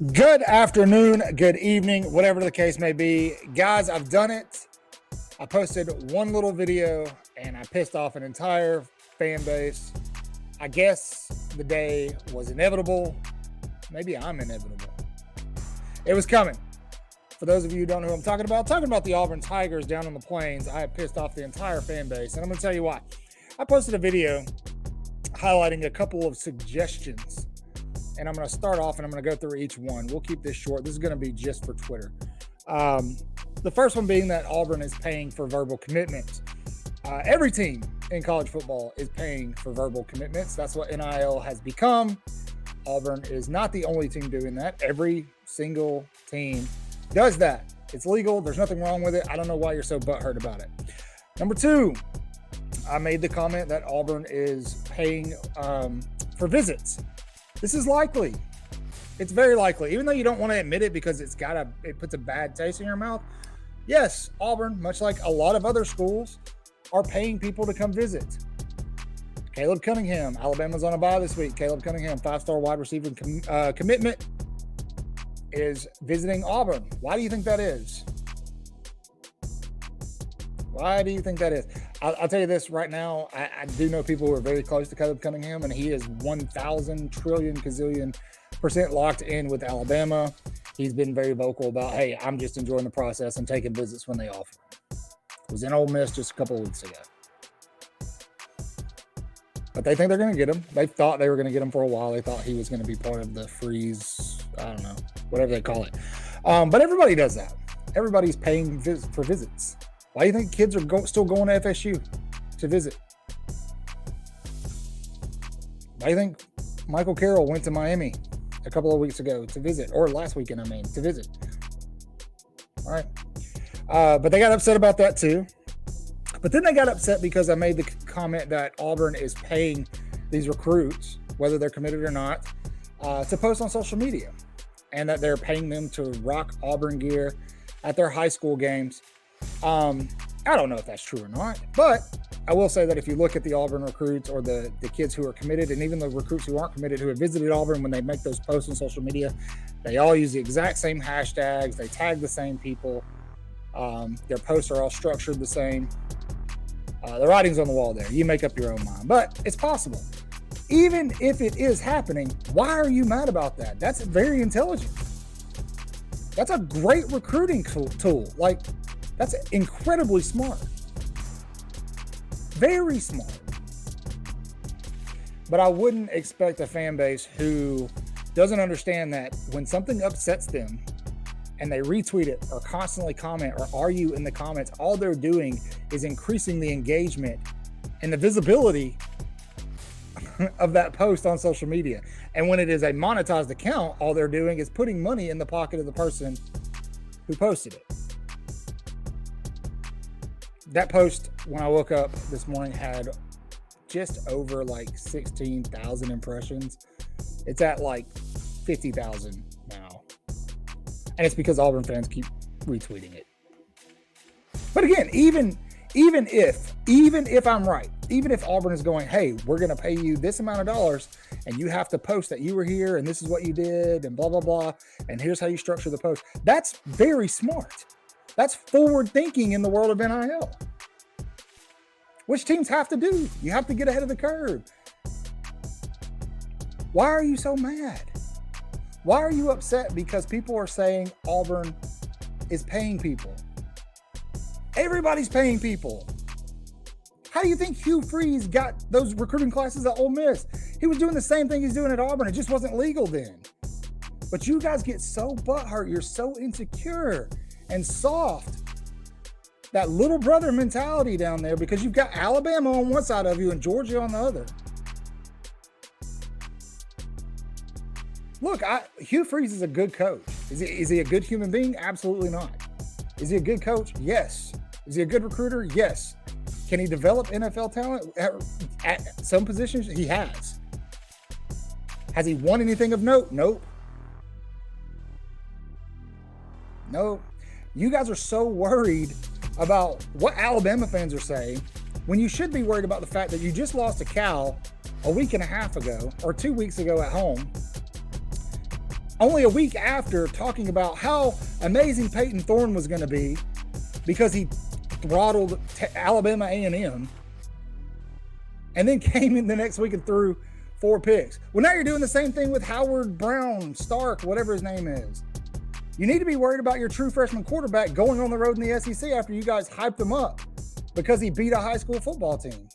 Good afternoon, good evening, whatever the case may be. Guys, I've done it. I posted one little video and I pissed off an entire fan base. I guess the day was inevitable. Maybe I'm inevitable. It was coming. For those of you who don't know who I'm talking about the Auburn Tigers down on the plains. I have pissed off the entire fan base, and I'm going to tell you why. I posted a video highlighting a couple of suggestions, and I'm going to start off and I'm going to go through each one. We'll keep this short. This is going to be just for Twitter. The first one being that Auburn is paying for verbal commitments. Every team in college football is paying for verbal commitments. That's what NIL has become. Auburn is not the only team doing that. Every single team does that. It's legal. There's nothing wrong with it. I don't know why you're so butthurt about it. Number two, I made the comment that Auburn is paying for visits. This is likely. It's very likely, even though you don't want to admit it because it puts a bad taste in your mouth. Yes, Auburn, much like a lot of other schools, are paying people to come visit. Caleb Cunningham, Alabama's on a bye this week. Caleb Cunningham, 5-star wide receiver commitment, is visiting Auburn. Why do you think that is? Why do you think that is? I'll tell you this right now. I do know people who are very close to Caleb Cunningham, and he is 1,000 trillion gazillion % locked in with Alabama. He's been very vocal about, hey, I'm just enjoying the process and taking visits when they offer. Was in Ole Miss just a couple of weeks ago. But they think they're going to get him. They thought they were going to get him for a while. They thought he was going to be part of the freeze, I don't know, whatever they call it. But everybody does that. Everybody's paying for visits. Why do you think kids are still going to FSU to visit? Why do you think Michael Carroll went to Miami a couple of weeks ago to visit, or last weekend, to visit? All right. But they got upset about that too. But then they got upset because I made the comment that Auburn is paying these recruits, whether they're committed or not, to post on social media, and that they're paying them to rock Auburn gear at their high school games. I don't know if that's true or not, but I will say that if you look at the Auburn recruits or the kids who are committed, and even the recruits who aren't committed who have visited Auburn, when they make those posts on social media, they all use the exact same hashtags. They tag the same people. Their posts are all structured the same. The writing's on the wall there. You make up your own mind, but it's possible. Even if it is happening, why are you mad about that? That's very intelligent. That's a great recruiting tool. Like, that's incredibly smart. Very smart. But I wouldn't expect a fan base who doesn't understand that when something upsets them and they retweet it or constantly comment or argue in the comments, all they're doing is increasing the engagement and the visibility of that post on social media. And when it is a monetized account, all they're doing is putting money in the pocket of the person who posted it. That post, when I woke up this morning, had just over like 16,000 impressions. It's at like 50,000 now. And it's because Auburn fans keep retweeting it. But again, even if I'm right, even if Auburn is going, hey, we're going to pay you this amount of dollars and you have to post that you were here and this is what you did and blah, blah, blah, and here's how you structure the post. That's very smart. That's forward thinking in the world of NIL, which teams have to do. You have to get ahead of the curve. Why are you so mad? Why are you upset because people are saying Auburn is paying people? Everybody's paying people. How do you think Hugh Freeze got those recruiting classes at Ole Miss? He was doing the same thing he's doing at Auburn. It just wasn't legal then. But you guys get so butthurt. You're so insecure and soft. That little brother mentality down there because you've got Alabama on one side of you and Georgia on the other. Look, Hugh Freeze is a good coach. Is he a good human being? Absolutely not. Is he a good coach? Yes. Is he a good recruiter? Yes. Can he develop NFL talent at some positions? He has. Has he won anything of note? Nope. No. You guys are so worried about what Alabama fans are saying when you should be worried about the fact that you just lost to Cal a week and a half ago or 2 weeks ago at home. only a week after talking about how amazing Peyton Thorne was going to be because he throttled Alabama A&M, and then came in the next week and threw 4 picks. Well, now you're doing the same thing with Howard Brown, Stark, whatever his name is. You need to be worried about your true freshman quarterback going on the road in the SEC after you guys hyped him up because he beat a high school football team.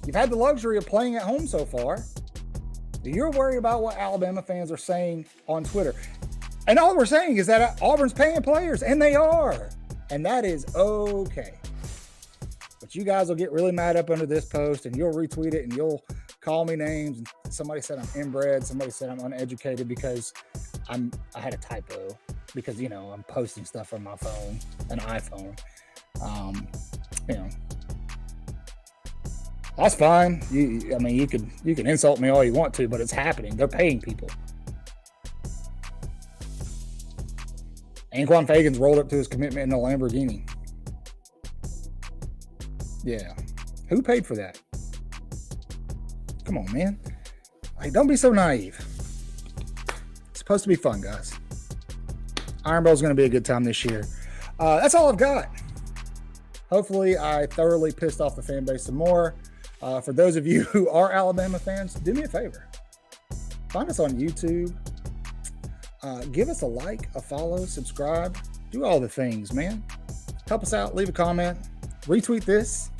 You've had the luxury of playing at home so far. You're worried about what Alabama fans are saying on Twitter. And all we're saying is that Auburn's paying players, and they are. And that is okay. But you guys will get really mad up under this post, and you'll retweet it, and you'll call me names. And somebody said I'm inbred. Somebody said I'm uneducated because I had a typo because, you know, I'm posting stuff from my phone, an iPhone. You know, that's fine. I mean, you can insult me all you want to, but it's happening. They're paying people. Anquan Fagan's rolled up to his commitment in a Lamborghini. Yeah. Who paid for that? Come on, man. Like, don't be so naive. It's supposed to be fun, guys. Iron Bowl's going to be a good time this year. That's all I've got. Hopefully, I thoroughly pissed off the fan base some more. For those of you who are Alabama fans, do me a favor. Find us on YouTube. Give us a like, a follow, subscribe. Do all the things, man. Help us out. Leave a comment. Retweet this.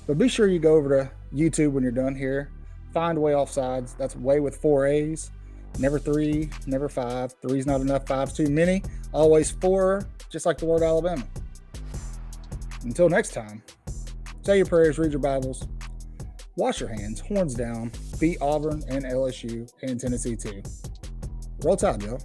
But be sure you go over to YouTube when you're done here. Find Way Offsides. That's Way with 4 A's. Never 3, never 5. 3's not enough, 5's too many. Always 4, just like the word Alabama. Until next time, say your prayers, read your Bibles, wash your hands, horns down, beat Auburn and LSU and Tennessee too. Roll Tide, y'all.